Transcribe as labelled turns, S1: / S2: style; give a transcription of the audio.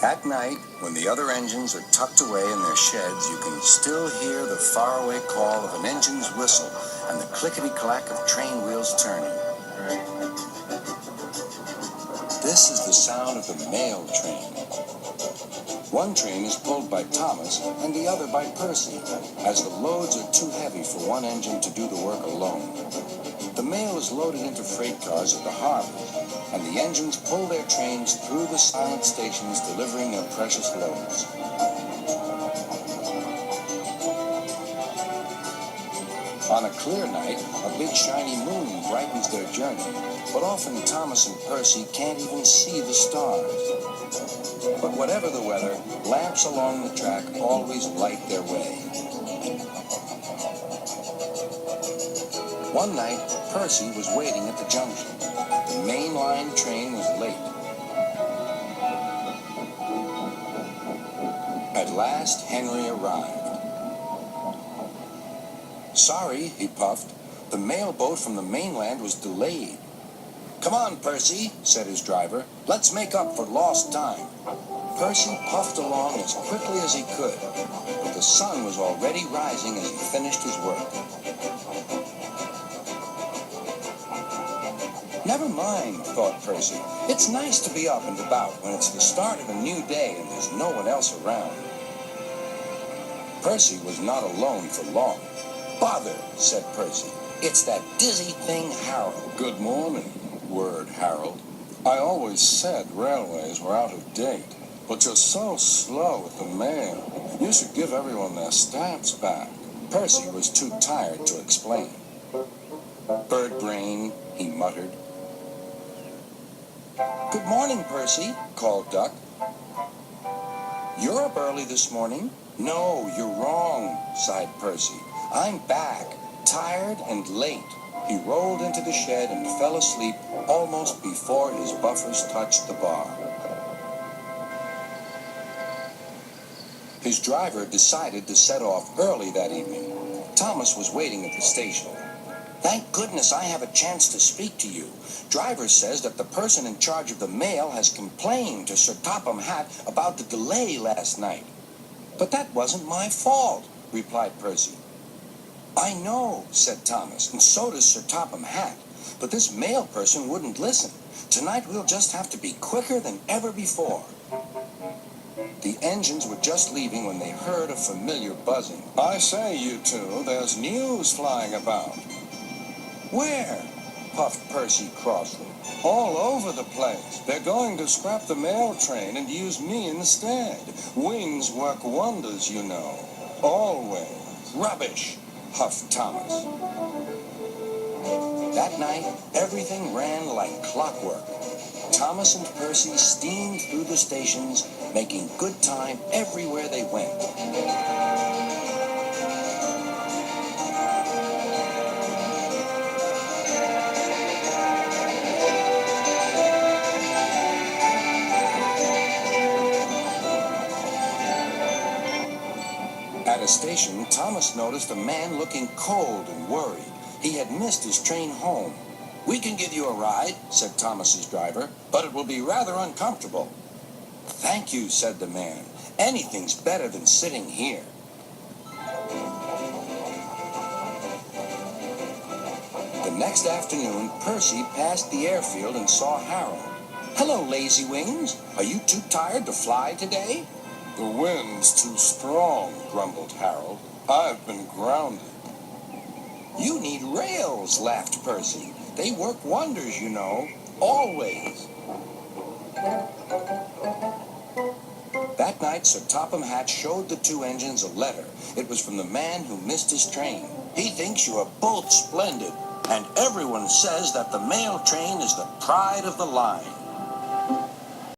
S1: At night, when the other engines are tucked away in their sheds, you can still hear the faraway call of an engine's whistle and the clickety-clack of train wheels turning. This is the sound of the mail train. One train is pulled by Thomas and the other by Percy, as the loads are too heavy for one engine to do the work alone. The mail is loaded into freight cars at the harbor, and the engines pull their trains through the silent stations delivering their precious loads. On a clear night, a big shiny moon brightens their journey, but often Thomas and Percy can't even see the stars. But whatever the weather, lamps along the track always light their way. One night, Percy was waiting at the junction. The main line train was late. At last, Henry arrived. Sorry, he puffed. The mail boat from the mainland was delayed. Come on, Percy, said his driver. Let's make up for lost time. Percy puffed along as quickly as he could, but the sun was already rising as he finished his work. Never mind, thought Percy. It's nice to be up and about when it's the start of a new day and there's no one else around. Percy was not alone for long. Bother, said Percy. It's that dizzy thing, Harold.
S2: Good morning, whirred Harold. I always said railways were out of date, but you're so slow with the mail. You should give everyone their stamps back.
S1: Percy was too tired to explain. Bird brain, he muttered. Good morning, Percy, called Duck. You're up early this morning? No, you're wrong, sighed Percy. I'm back, tired and late. He rolled into the shed and fell asleep almost before his buffers touched the bar. His driver decided to set off early that evening. Thomas was waiting at the station. Thank goodness I have a chance to speak to you. Driver says that the person in charge of the mail has complained to Sir Topham Hatt about the delay last night. But that wasn't my fault, replied Percy. I know, said Thomas, and so does Sir Topham Hatt. But this mail person wouldn't listen. Tonight we'll just have to be quicker than ever before. The engines were just leaving when they heard a familiar buzzing.
S2: I say, you two, there's news flying about.
S1: Where? Puffed Percy crossly.
S2: All over the place. They're going to scrap the mail train and use me instead. Wings work wonders, you know. Always.
S1: Rubbish, huffed Thomas. That night, everything ran like clockwork. Thomas and Percy steamed through the stations, making good time everywhere they went. At a station, Thomas noticed a man looking cold and worried. He had missed his train home. We can give you a ride, said Thomas's driver, but it will be rather uncomfortable. Thank you, said the man. Anything's better than sitting here. The next afternoon, Percy passed the airfield and saw Harold. Hello, Lazy Wings. Are you too tired to fly today?
S2: The wind's too strong, grumbled Harold. I've been grounded.
S1: You need rails, laughed Percy. They work wonders, you know. Always. That night, Sir Topham Hatt showed the two engines a letter. It was from the man who missed his train. He thinks you are both splendid, and everyone says that the mail train is the pride of the line.